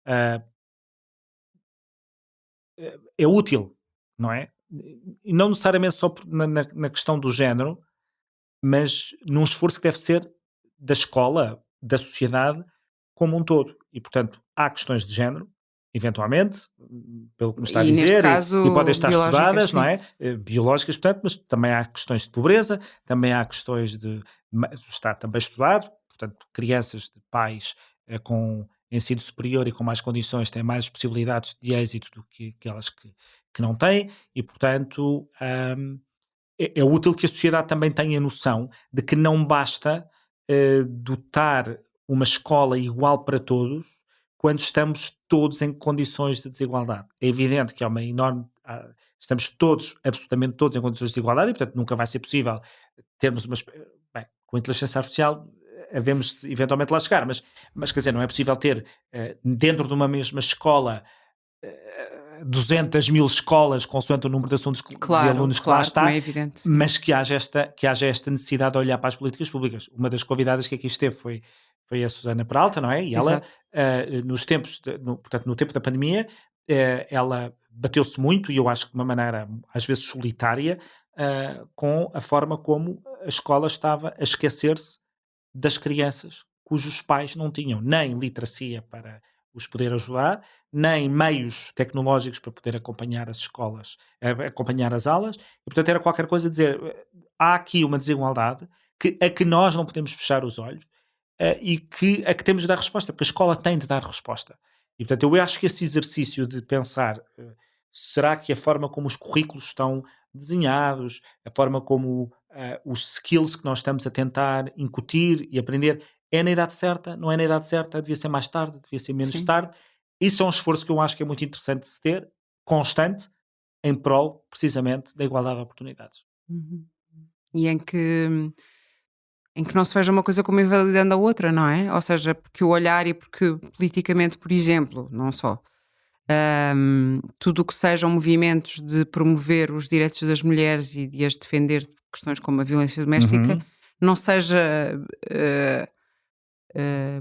ah, é útil, não é? E não necessariamente só na questão do género, mas num esforço que deve ser da escola, da sociedade como um todo. E, portanto, há questões de género, eventualmente, pelo que me está a E neste dizer, e podem caso, estar biológicas, estudadas, não sim. é? Biológicas, portanto, mas também há questões de pobreza, também há questões de. Está também estudado, portanto, crianças de pais com ensino superior e com mais condições têm mais possibilidades de êxito do que aquelas que não têm, e, portanto. É útil que a sociedade também tenha noção de que não basta dotar uma escola igual para todos quando estamos todos em condições de desigualdade. É evidente que há uma enorme. Estamos todos, absolutamente todos, em condições de desigualdade e, portanto, nunca vai ser possível termos uma. Bem, com a inteligência artificial havemos de eventualmente lá chegar, mas quer dizer, não é possível ter dentro de uma mesma escola 200 mil escolas, consoante o número de, de Claro, alunos que lá claro, como é está, evidente, sim. mas que haja esta necessidade de olhar para as políticas públicas. Uma das convidadas que aqui esteve foi a Susana Peralta, não é? E ela, Exato. nos tempos, portanto, no tempo da pandemia, ela bateu-se muito, e eu acho que de uma maneira às vezes solitária, com a forma como a escola estava a esquecer-se das crianças cujos pais não tinham nem literacia para os poder ajudar, nem meios tecnológicos para poder acompanhar as escolas, acompanhar as aulas, e portanto era qualquer coisa a dizer, há aqui uma desigualdade a que nós não podemos fechar os olhos e a que temos de dar resposta, porque a escola tem de dar resposta. E portanto eu acho que esse exercício de pensar, será que a forma como os currículos estão desenhados, a forma como os skills que nós estamos a tentar incutir e aprender é na idade certa, não é na idade certa, devia ser mais tarde, devia ser menos Sim. tarde. Isso é um esforço que eu acho que é muito interessante de se ter, constante, em prol, precisamente, da igualdade de oportunidades. Uhum. E em que não se veja uma coisa como invalidando a outra, não é? Ou seja, porque o olhar e porque politicamente, por exemplo, não só, tudo o que sejam movimentos de promover os direitos das mulheres e de as defender de questões como a violência doméstica, Uhum. não seja eh,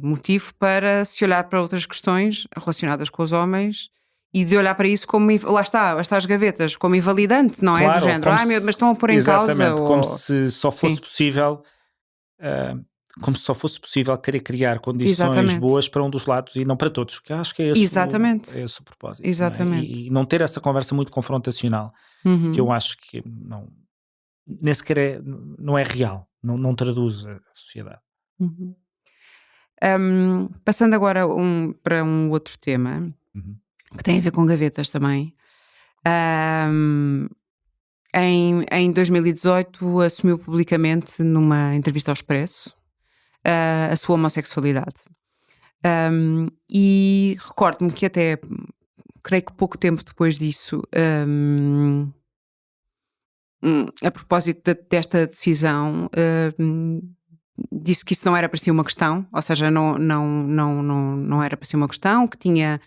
motivo para se olhar para outras questões relacionadas com os homens e de olhar para isso como, lá está as gavetas, como invalidante, não é? Do Claro, ou género, como mas se, estão a pôr em causa, exatamente, como ou... se só Sim, fosse possível, ah, como se só fosse possível querer criar condições exatamente, boas para um dos lados e não para todos, que eu acho que é esse exatamente, é esse o propósito, não é? exatamente. E não ter essa conversa muito confrontacional, que eu Uhum, acho que não, nem sequer não é real, não traduz a sociedade. uhum. Passando agora para um outro tema, Uhum. que tem a ver com gavetas também. Ahm, em 2018 assumiu publicamente numa entrevista ao Expresso a sua homossexualidade. E recordo-me que até, creio que pouco tempo depois disso, a propósito desta decisão, disse que isso não era para si uma questão, ou seja, não era para si uma questão, que tinha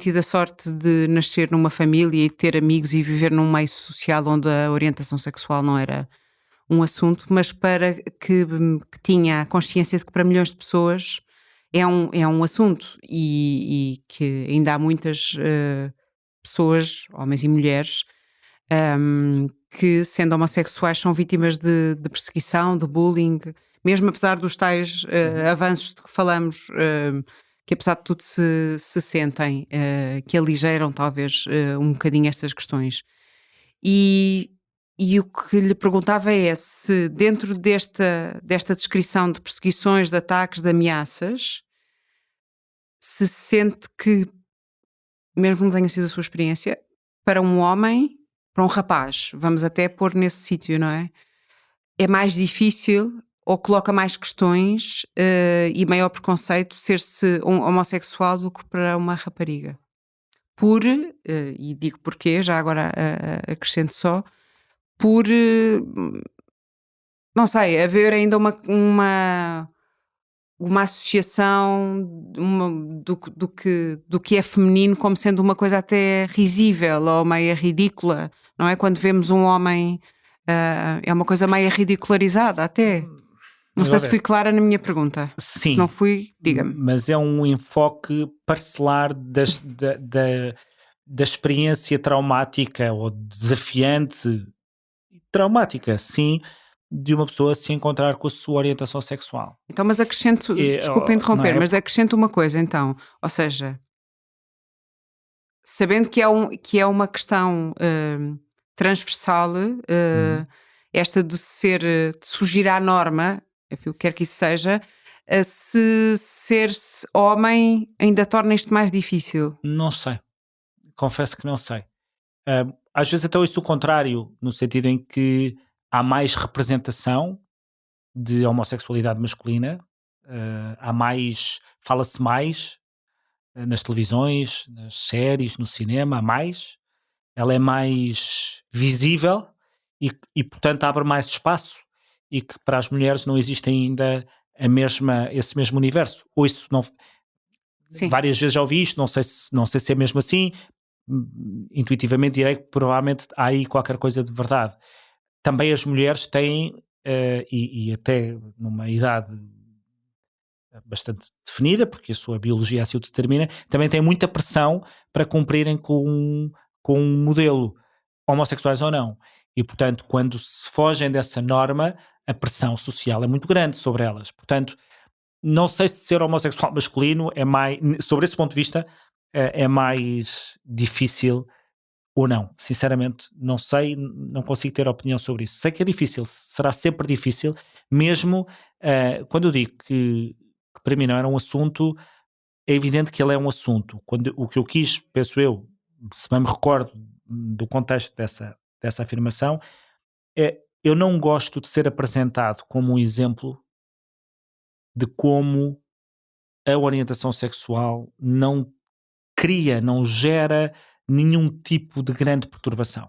tido a sorte de nascer numa família e ter amigos e viver num meio social onde a orientação sexual não era um assunto, mas que tinha a consciência de que para milhões de pessoas é um assunto e que ainda há muitas pessoas, homens e mulheres, que, sendo homossexuais, são vítimas de perseguição, de bullying, mesmo apesar dos tais Uhum. avanços de que falamos, que apesar de tudo se sentem, que aligeiram talvez um bocadinho estas questões. E, e o que lhe perguntava é se dentro desta descrição de perseguições, de ataques, de ameaças, se sente que, mesmo que não tenha sido a sua experiência, para um homem, para um rapaz, vamos até pôr nesse sítio, não é? É mais difícil ou coloca mais questões e maior preconceito ser-se um homossexual do que para uma rapariga. E digo porquê, já agora acrescento só, por, não sei, haver ainda uma associação do que é feminino como sendo uma coisa até risível ou meio ridícula, não é? Quando vemos um homem, é uma coisa meio ridicularizada até. Não Vamos sei lá se fui ver. clara na minha pergunta. Se não Sim, fui, diga-me. mas é um enfoque parcelar da experiência traumática ou desafiante, traumática, sim, de uma pessoa se encontrar com a sua orientação sexual. Então, mas acrescento, desculpa Não interromper, é? mas acrescento uma coisa então, ou seja, sabendo que é uma questão transversal, Uhum. esta de ser, de surgir à norma, enfim, o que quer que isso seja, se ser-se homem ainda torna isto mais difícil. Não sei, confesso que não sei. Às vezes até ouço o contrário, no sentido em que há mais representação de homossexualidade masculina, fala-se mais nas televisões, nas séries, no cinema, há mais, ela é mais visível e portanto abre mais espaço e que para as mulheres não existe ainda esse mesmo universo. Ou isso não, Sim, várias vezes já ouvi isto, não sei se é mesmo assim, intuitivamente direi que provavelmente há aí qualquer coisa de verdade. Também as mulheres têm, e até numa idade bastante definida, porque a sua biologia assim o determina, também têm muita pressão para cumprirem com um modelo, homossexuais ou não. E, portanto, quando se fogem dessa norma, a pressão social é muito grande sobre elas. Portanto, não sei se ser homossexual masculino é mais, sobre esse ponto de vista, é mais difícil ou não. Sinceramente, não sei, não consigo ter opinião sobre isso. Sei que é difícil, será sempre difícil, mesmo quando eu digo que para mim não era um assunto, é evidente que ele é um assunto. O que eu quis, penso eu, se bem me recordo do contexto dessa afirmação, é eu não gosto de ser apresentado como um exemplo de como a orientação sexual não gera nenhum tipo de grande perturbação.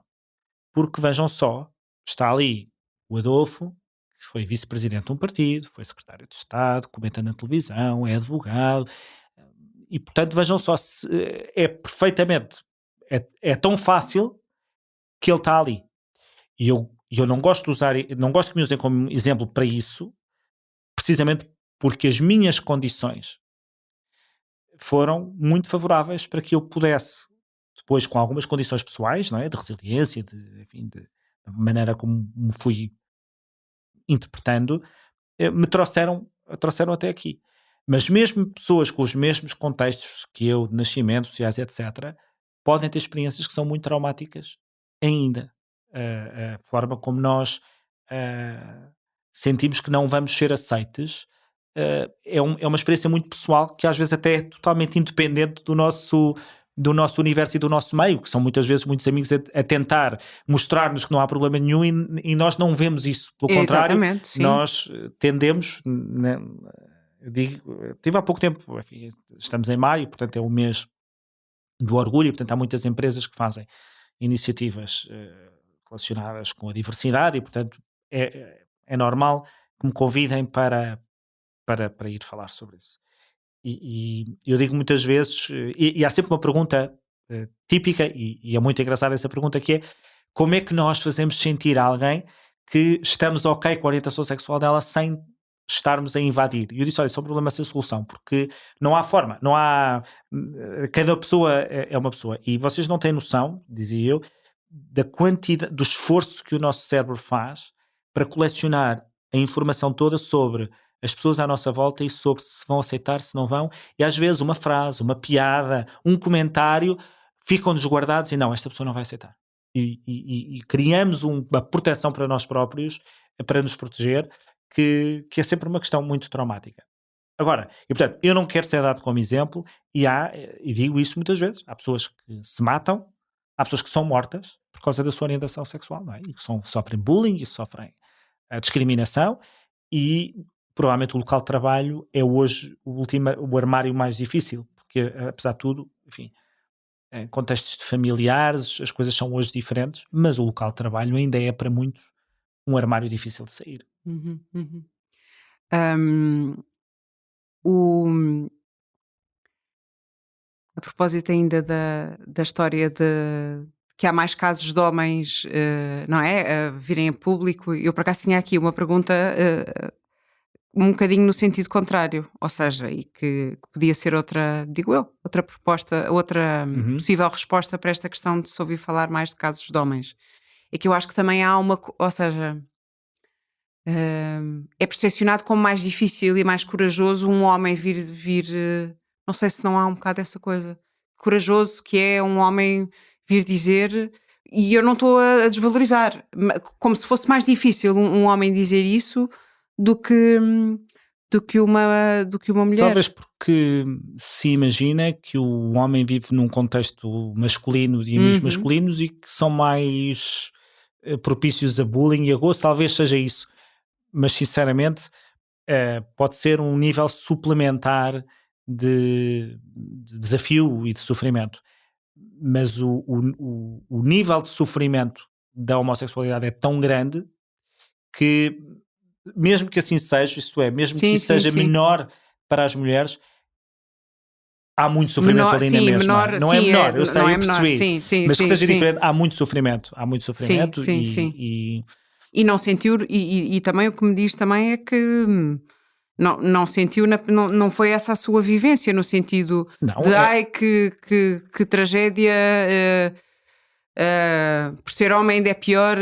Porque vejam só, está ali o Adolfo, que foi vice-presidente de um partido, foi secretário de Estado, comenta na televisão, é advogado, e portanto vejam só, é perfeitamente, é tão fácil que ele está ali. E eu não gosto de usar, não gosto que me usem como exemplo para isso, precisamente porque as minhas condições foram muito favoráveis para que eu pudesse, depois com algumas condições pessoais, não é? De resiliência, enfim, da maneira como me fui interpretando, trouxeram até aqui. Mas mesmo pessoas com os mesmos contextos que eu, de nascimento, sociais, etc., podem ter experiências que são muito traumáticas ainda. A forma como nós ah, sentimos que não vamos ser aceites é uma experiência muito pessoal que às vezes até é totalmente independente do nosso universo e do nosso meio, que são muitas vezes muitos amigos a tentar mostrar-nos que não há problema nenhum e nós não vemos isso. Pelo contrário, Exatamente, sim. nós tendemos, né, eu tive há pouco tempo, enfim, estamos em maio, portanto é o mês do orgulho, portanto há muitas empresas que fazem iniciativas relacionadas com a diversidade e portanto é normal que me convidem para ir falar sobre isso. E eu digo muitas vezes, e há sempre uma pergunta típica, e é muito engraçada essa pergunta, que é como é que nós fazemos sentir alguém que estamos ok com a orientação sexual dela sem estarmos a invadir? E eu disse, olha, isso é um problema sem solução, porque não há forma, não há... Cada pessoa é uma pessoa. E vocês não têm noção, dizia eu, da quantidade, do esforço que o nosso cérebro faz para colecionar a informação toda sobre as pessoas à nossa volta e sobre se vão aceitar, se não vão, e às vezes uma frase, uma piada, um comentário ficam-nos guardados e não, esta pessoa não vai aceitar. E criamos uma proteção para nós próprios, para nos proteger, que é sempre uma questão muito traumática. Agora, e portanto, eu não quero ser dado como exemplo, e digo isso muitas vezes, há pessoas que se matam, há pessoas que são mortas por causa da sua orientação sexual, não é? E que sofrem bullying e sofrem discriminação, e provavelmente o local de trabalho é hoje o armário mais difícil, porque apesar de tudo, enfim, em contextos de familiares, as coisas são hoje diferentes, mas o local de trabalho ainda é para muitos um armário difícil de sair. Uhum, uhum. O, a propósito ainda da história de que há mais casos de homens, não é? A virem a público. Eu por acaso tinha aqui uma pergunta um bocadinho no sentido contrário, ou seja, e que podia ser outra, digo eu, outra proposta, outra Uhum. possível resposta para esta questão de se ouvir falar mais de casos de homens. É que eu acho que também há uma, ou seja, é percepcionado como mais difícil e mais corajoso um homem vir, não sei se não há um bocado essa coisa, corajoso que é um homem vir dizer, e eu não estou a desvalorizar, como se fosse mais difícil um homem dizer isso do que, do que uma mulher. Talvez porque se imagina que o homem vive num contexto masculino de amigos Uhum. masculinos e que são mais propícios a bullying e a gozo, talvez seja isso. Mas sinceramente pode ser um nível suplementar de desafio e de sofrimento. Mas o nível de sofrimento da homossexualidade é tão grande que, mesmo que assim seja, isto é, mesmo que Sim, isso sim, seja sim. menor para as mulheres, há muito sofrimento Menor, ali na sim, mesma. menor, Não é sim, menor, eu não sei, é eu menor, percebi. sim, sim, Mas que sim, seja sim. diferente, há muito sofrimento. Há muito Sim, sofrimento sim, sim. e E não sentiu, e também o que me diz também é que não sentiu, não foi essa a sua vivência, no sentido não, de ai que tragédia, por ser homem ainda é pior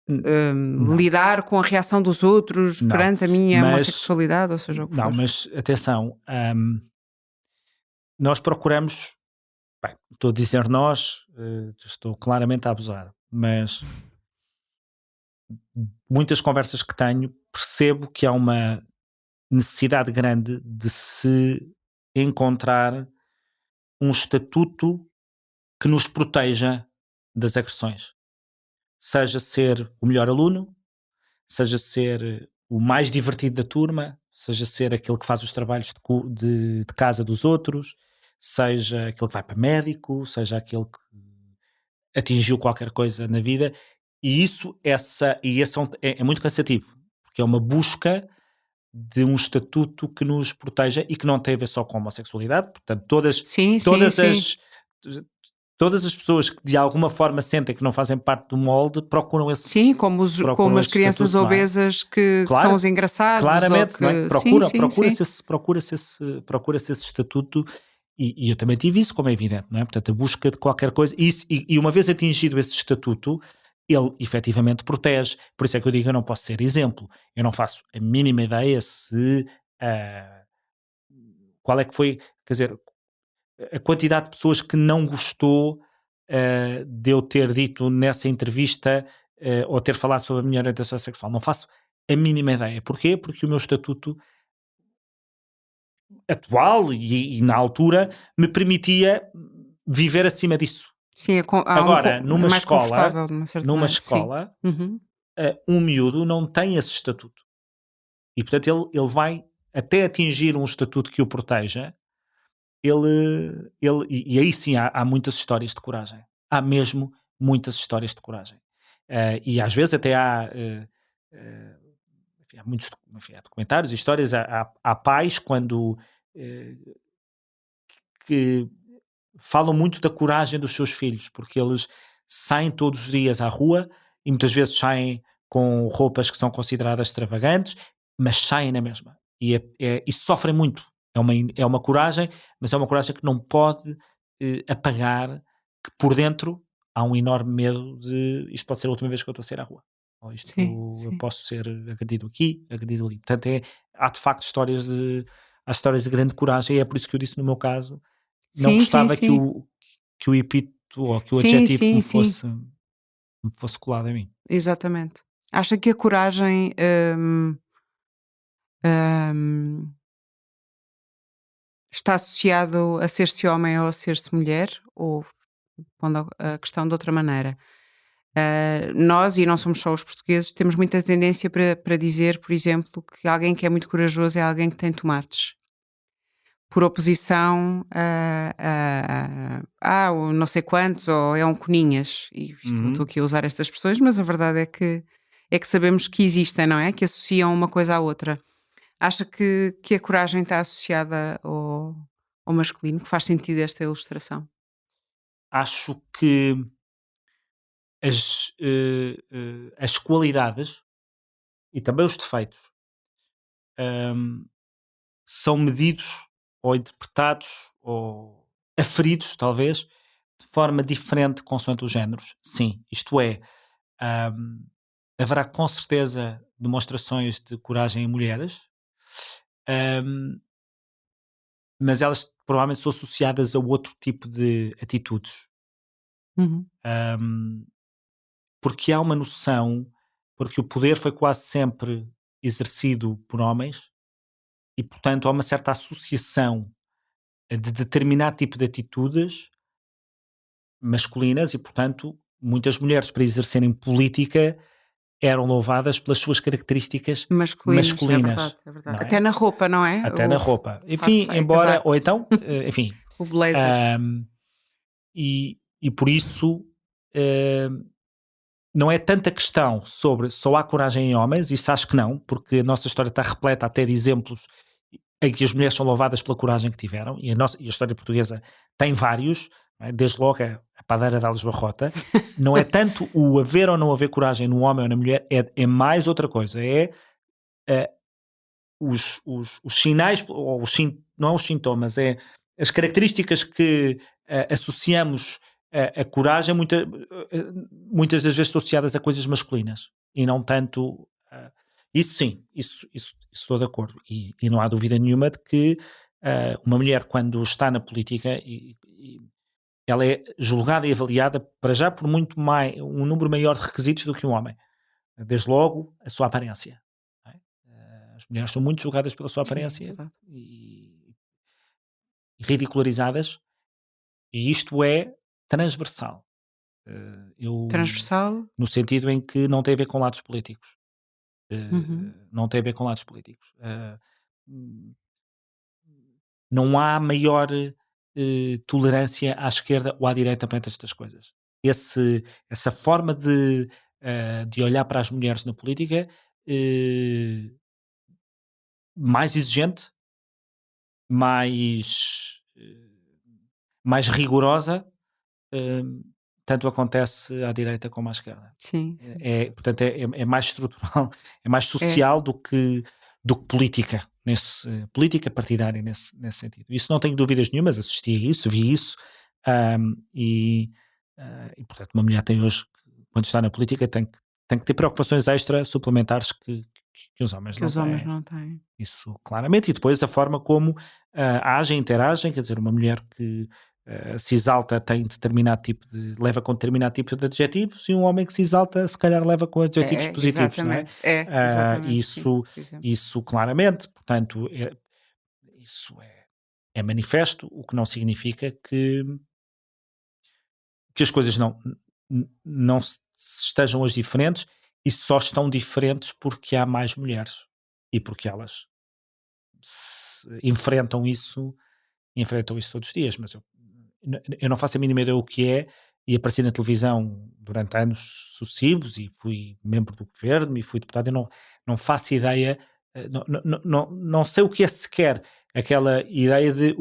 não, lidar com a reação dos outros não. perante a minha Mas, homossexualidade, ou seja o que não, for. mas atenção, nós procuramos, bem, estou a dizer nós, estou claramente a abusar, mas muitas conversas que tenho percebo que há uma necessidade grande de se encontrar um estatuto que nos proteja das agressões. Seja ser o melhor aluno, seja ser o mais divertido da turma, seja ser aquele que faz os trabalhos de casa dos outros, seja aquele que vai para médico, seja aquele que atingiu qualquer coisa na vida. E esse é muito cansativo, porque é uma busca de um estatuto que nos proteja e que não tem a ver só com a homossexualidade. Portanto, Sim, sim, todas sim. as todas as pessoas que de alguma forma sentem que não fazem parte do molde Sim, como as esse crianças estatuto, não é? obesas que são Claro, os engraçados ou claramente, não é? que. Sim, sim, sim. Procura-se esse estatuto e eu também tive isso, como é evidente, não é? Portanto, a busca de qualquer coisa, e uma vez atingido esse estatuto, ele efetivamente protege. Por isso é que eu digo, eu não posso ser exemplo. Eu não faço a mínima ideia se ah, qual é que foi, quer dizer, a quantidade de pessoas que não gostou de eu ter dito nessa entrevista ou ter falado sobre a minha orientação sexual. Não faço a mínima ideia. Porquê? Porque o meu estatuto atual e na altura me permitia viver acima disso. Sim, Agora, é mais confortável, de uma certa numa maneira. Sim. escola, Uhum. um miúdo não tem esse estatuto. E, portanto, ele vai até atingir um estatuto que o proteja. E aí sim há muitas histórias de coragem. Há mesmo muitas histórias de coragem. E às vezes até eh, enfim, há muitos há documentários e histórias, há pais quando eh, que falam muito da coragem dos seus filhos, porque eles saem todos os dias à rua e muitas vezes saem com roupas que são consideradas extravagantes, mas saem na mesma. E sofrem muito. É uma coragem, mas é uma coragem que não pode apagar, que por dentro há um enorme medo de isto pode ser a última vez que eu estou a sair à rua. Ou Sim, isto eu sim. posso ser agredido aqui, agredido ali. Portanto, há de facto há histórias de grande coragem, e é por isso que eu disse no meu caso não Sim, sim, gostava sim. que o epíteto ou que o Sim, adjetivo sim, sim. me fosse colado a mim. Exatamente. Acha que a coragem hum, está associado a ser-se homem ou a ser-se mulher? Ou pondo a questão de outra maneira? Nós, e não somos só os portugueses, temos muita tendência para dizer, por exemplo, que alguém que é muito corajoso é alguém que tem tomates. Por oposição a o não sei quantos, ou é um coninhas. E isto, eu estou Uhum. aqui a usar estas expressões, mas a verdade é que sabemos que existem, não é? Que associam uma coisa à outra. Acha que a coragem está associada ao masculino? Que faz sentido esta ilustração? Acho que as qualidades e também os defeitos hum, são medidos ou interpretados ou aferidos, talvez, de forma diferente consoante os géneros. Sim, isto é, hum, haverá com certeza demonstrações de coragem em mulheres, hum, mas elas provavelmente são associadas a outro tipo de atitudes. Uhum. Hum, porque há uma noção, porque o poder foi quase sempre exercido por homens e, portanto, há uma certa associação de determinado tipo de atitudes masculinas e, portanto, muitas mulheres para exercerem política eram louvadas pelas suas características Masculinas, é verdade, masculinas, é verdade. não Até é? na roupa, não é? Até na roupa. O fato de Enfim, saia, embora, ou casaco, então, enfim, o blazer. ahm, e por isso não é tanta questão sobre só há coragem em homens, isso acho que não, porque a nossa história está repleta até de exemplos em que as mulheres são louvadas pela coragem que tiveram, e a história portuguesa tem vários, não é? Desde logo a padeira de Alves Barrota. Não é tanto o haver ou não haver coragem no homem ou na mulher, é mais outra coisa, eh, os sinais, não é os sintomas, é as características que associamos a coragem, muitas das vezes associadas a coisas masculinas e não tanto. Isso sim, isso estou de acordo. E não há dúvida nenhuma de que uma mulher, quando está na política, ela é julgada e avaliada para já por muito mais, um número maior de requisitos do que um homem. Desde logo, a sua aparência. Não é? mulheres são muito julgadas pela sua Sim, aparência exato. e ridicularizadas, e isto é transversal. Transversal? No sentido em que não tem a ver com lados políticos. Uhum. Não tem a ver com lados políticos. Hum, não há maior tolerância à esquerda ou à direita perante estas coisas. Essa forma de olhar para as mulheres na política, eh, mais exigente, mais, mais rigorosa, eh, tanto acontece à direita como à esquerda. Sim, sim. Portanto, é mais estrutural, é mais É, social do que política, política partidária nesse sentido. Isso não tenho dúvidas nenhumas, assisti a isso, vi isso, e portanto uma mulher tem hoje, quando está na política, tem que ter preocupações extra suplementares que os homens que não os homens têm. não têm. Isso claramente, e depois a forma como agem, interagem, quer dizer, uma mulher que se exalta tem determinado tipo leva com determinado tipo de adjetivos, e um homem que se exalta se calhar leva com adjetivos positivos, não é? Exatamente, sim, Isso, por exemplo. isso claramente, portanto, isso é manifesto, o que não significa que as coisas não estejam hoje diferentes, e só estão diferentes porque há mais mulheres e porque elas enfrentam isso todos os dias, mas eu não faço a mínima ideia o que é, e apareci na televisão durante anos sucessivos e fui membro do governo e fui deputado, eu não faço ideia, não sei o que é sequer aquela ideia de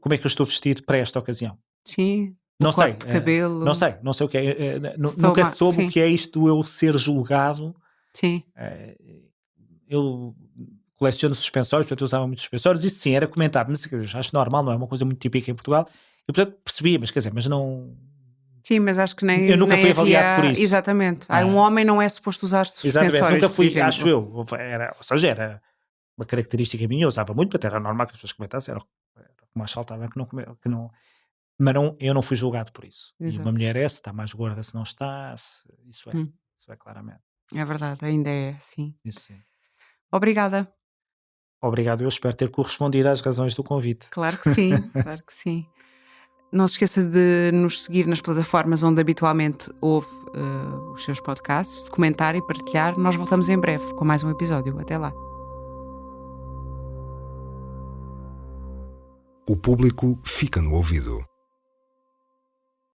como é que eu estou vestido para esta ocasião. Sim, o Não sei, corte de cabelo, não sei o que é, nunca soma soube o sim, que é isto de eu ser julgado. sim. Eu coleciono suspensórios, portanto eu usava muitos suspensórios, isso sim, era comentado, mas eu acho normal, não é uma coisa muito típica em Portugal, e portanto percebi, mas quer dizer, mas não, Sim, mas acho que eu nunca nem fui avaliado por havia isso. exatamente. Um Ah, homem não é suposto usar exatamente, suspensórios, nunca por fui, acho exemplo. eu, ou seja, era uma característica minha, eu usava muito, até era normal que as pessoas comentassem, era o que mais faltava que não, mas não, eu não fui julgado por isso. E uma Exato. mulher se está mais gorda, se não está, Hum, isso é claramente, é verdade, ainda é, sim. isso sim. Obrigada. Obrigado, eu espero ter correspondido às razões do convite. Claro que sim, claro que sim. Não se esqueça de nos seguir nas plataformas onde habitualmente ouve os seus podcasts, de comentar e partilhar. Nós voltamos em breve com mais um episódio. Até lá. O público fica no ouvido.